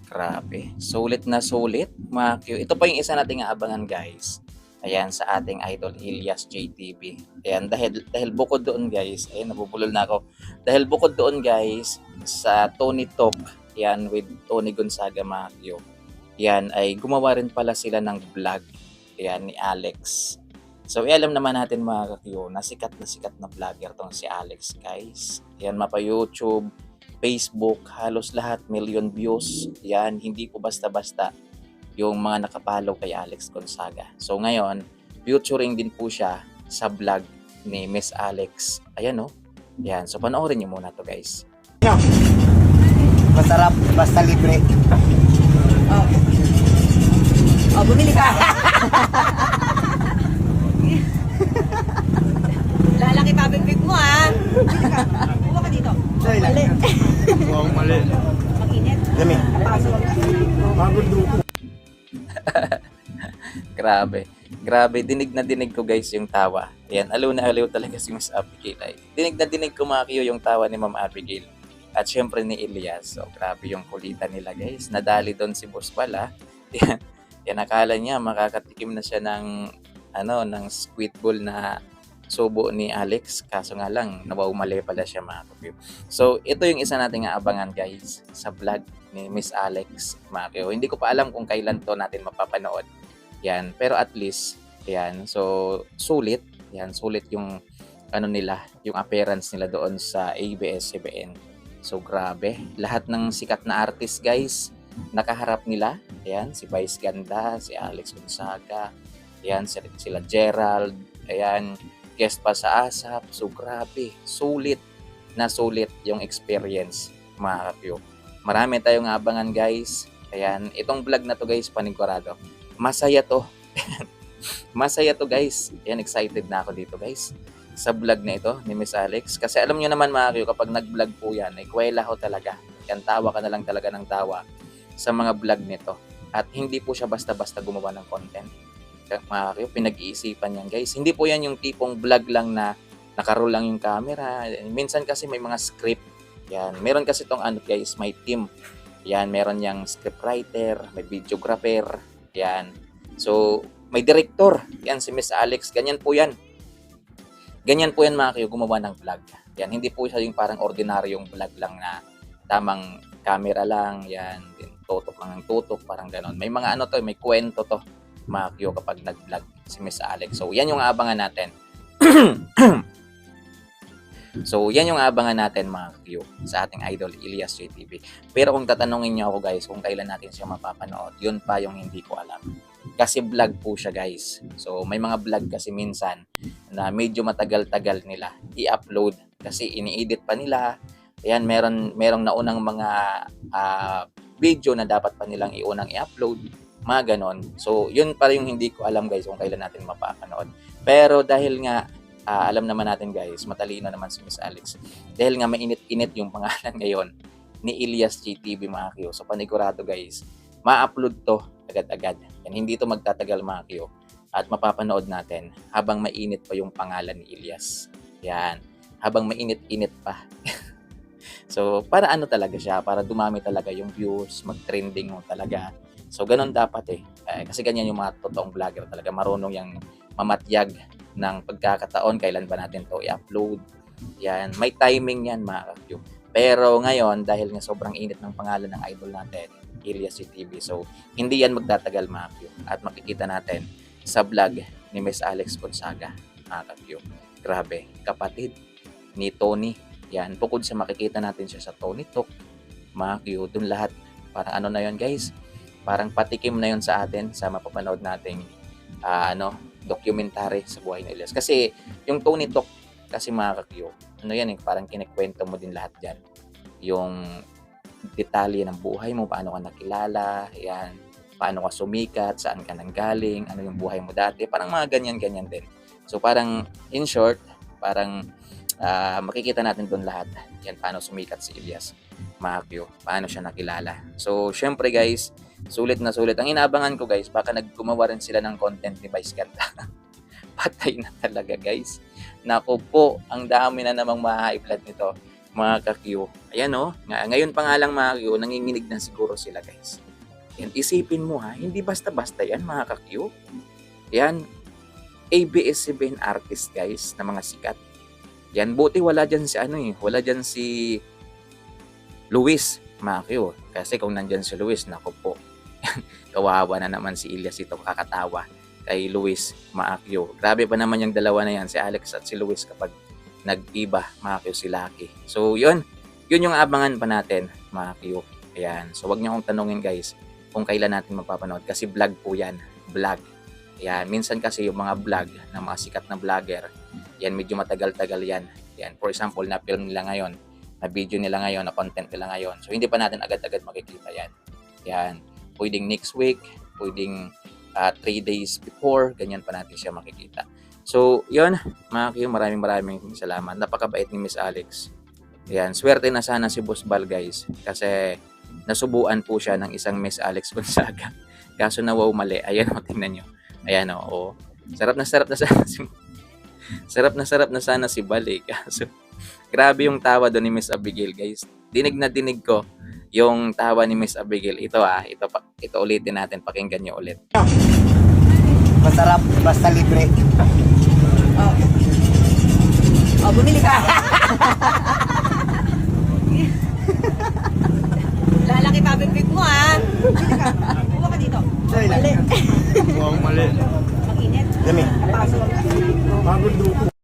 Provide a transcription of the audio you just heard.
Grabe, sulit na sulit mga Q. Ito pa yung isa nating aabangan guys. Ayan, sa ating idol Ilyas JTV. Ayan, dahil bukod doon guys, ayan, nabubulol na ako. Dahil bukod doon guys, sa Tony Talk, yan, with Tony Gonzaga mga Q. Yan, ay gumawa rin pala sila ng vlog. Ayan, ni Alex. So, alam naman natin mga Q, na sikat na vlogger tong si Alex guys. Ayan, mapa YouTube, Facebook, halos lahat, million views. Yan, hindi po basta-basta yung mga nakapollow kay Alex Gonzaga. So ngayon, featuring din po siya sa vlog ni Miss Alex. Ayan o. Yan, so panoorin niyo muna to guys. Masarap, basta libre. Oh, bumili ka. Lalaki pabibig mo ah. Buka ka dito. Sorry lang. Wow, mali. Mag-init. Dami. Pasok. Grabe, dinig na dinig ko guys yung tawa. Ayan, aliw na aliw talaga si Miss Abigail. Ay, dinig na dinig ko mga Q yung tawa ni Ma'am Abigail. At syempre ni Elias. So grabe yung kulitan nila guys. Nadali doon si Boss pala. Yan, akala niya makakatikim na siya ng ng squid ball na subo ni Alex. Kaso nga lang, nawawmali pala siya mga Q. So ito yung isa nating aabangan guys sa vlog ni Miss Alex mga Q. Hindi ko pa alam kung kailan to natin mapapanood. Yan, pero at least, yan, so sulit, yan, sulit yung nila, yung appearance nila doon sa ABS-CBN. So grabe, lahat ng sikat na artist guys, nakaharap nila. Ayan, si Vice Ganda, si Alex Gonzaga, ayan, sila Gerald, ayan, guest pa sa ASAP. So grabe, sulit na sulit yung experience mga kapyo. Marami tayong abangan guys. Ayan, itong vlog na to guys, panigurado. Masaya to. Masaya to guys. Ayan, excited na ako dito guys sa vlog na ito ni Miss Alex. Kasi alam nyo naman mga Q, kapag nag-vlog po yan, ay kwela ho talaga. Yan, tawa ka na lang talaga ng tawa sa mga vlog nito. At hindi po siya basta-basta gumawa ng content. Mga Q, pinag-iisipan yan guys. Hindi po yan yung tipong vlog lang na nakaroll lang yung camera. Minsan kasi may mga script. Yan, meron kasi tong guys, may team. Yan, meron yang scriptwriter, may videographer. Yan. So, may director. Yan, si Miss Alex. Ganyan po yan. Ganyan po yan mga Q, gumawa ng vlog. Yan, hindi po siya yung parang ordinaryong vlog lang na tamang camera lang. Yan, tutok lang ng tutok, parang ganon. May mga may kwento to mga Q kapag nag-vlog si Miss Alex. So, yan yung abangan natin. So, yan yung abangan natin mga Q sa ating idol Ilyas JTV. Pero kung tatanungin niyo ako guys kung kailan natin siya mapapanood, yun pa yung hindi ko alam. Kasi vlog po siya guys. So, may mga vlog kasi minsan na medyo matagal-tagal nila i-upload kasi ini-edit pa nila. Ayan, merong naunang mga video na dapat pa nilang iunang i-upload. Mga ganon. So, yun pa yung hindi ko alam guys kung kailan natin mapapanood. Pero dahil nga alam naman natin guys, matalino naman si Miss Alex. Dahil nga mainit-init yung pangalan ngayon ni Ilyas JTV mga Q. So panigurado guys, ma-upload to agad-agad. Yan, hindi to magtatagal mga Q. At mapapanood natin habang mainit pa yung pangalan ni Ilyas. Yan, habang mainit-init pa. So para talaga siya, para dumami talaga yung views, mag-trending mo talaga. So ganun dapat kasi ganyan yung mga totoong vlogger talaga. Marunong yung mamatyag ng pagkakataon, kailan ba natin to i-upload. Yan, may timing yan mga Q. Pero ngayon, dahil nga sobrang init ng pangalan ng idol natin, Ilyas JTV, so hindi yan magtatagal mga Q. At makikita natin sa vlog ni Miss Alex Gonzaga mga Q. Grabe, kapatid ni Tony. Yan, bukod sa makikita natin siya sa Tony Talk, mga Q, dun lahat, parang na yun guys, parang patikim na yun sa atin sa mapapanood nating documentary sa buhay ni Elias. Kasi yung Tony Talk kasi mga Q, yan parang kinikwento mo din lahat dyan. Yung detalye ng buhay mo, paano ka nakilala, yan, paano ka sumikat, saan ka nanggaling, ano yung buhay mo dati, parang mga ganyan-ganyan din. So parang in short, parang makikita natin doon lahat. Yan, paano sumikat si Elias, mga Q, paano siya nakilala. So syempre guys, sulit na sulit. Ang inaabangan ko guys, baka naggumawa rin sila ng content ni Vice Ganda. Patay na talaga guys. Naku po, ang dami na namang ma-high blood nito. mga ka-Q. Ayan o, ngayon pa nga lang mga ka-Q, nanginginig na siguro sila guys. Yan, isipin mo ha, hindi basta-basta yan mga ka-Q. Yan, ABS-CBN artist guys, na mga sikat. Yan, buti wala dyan si wala dyan si Luis, mga Q. Kasi kung nandyan si Luis, naku po, kawawa na naman si Elias ito, kakatawa kay Luis, mga Q. Grabe pa naman yung dalawa na yan, si Alex at si Luis kapag nag-iba, mga Q, si Lucky. So, yun yung abangan pa natin, mga Q. Ayan, so wag niyo akong tanungin guys kung kailan natin mapapanood kasi vlog po yan, vlog. Ayan, minsan kasi yung mga vlog ng mga sikat na vlogger, yan medyo matagal-tagal yan. Yan, for example, na film nila ngayon, na video nila ngayon, na content nila ngayon. So, hindi pa natin agad-agad makikita yan. Yan, pwedeng next week, pwedeng 3 days before, ganyan pa natin siya makikita. So, yun, mga Q, maraming salamat. Napakabait ni Miss Alex. Yan, swerte na sana si Boss Bal, guys. Kasi, nasubuan po siya ng isang Miss Alex Gonzaga. Kaso nawaw mali. Ayan o, tingnan nyo. Ayan o. Sarap na sana si sarap na sana si Bal eh. Kaso, grabe yung tawa doon ni Miss Abigail, guys. Dinig na dinig ko yung tawa ni Miss Abigail. Ito ulitin natin. Pakinggan nyo ulit. Masarap, basta libre. Oh, bumili ka. Lalaki pa bibig mo ah. Bumili ka. Buka ka dito. Sorry lang. Mali. Wow, mali. Mag-init. Dami. Napakasarap. Pagod duko.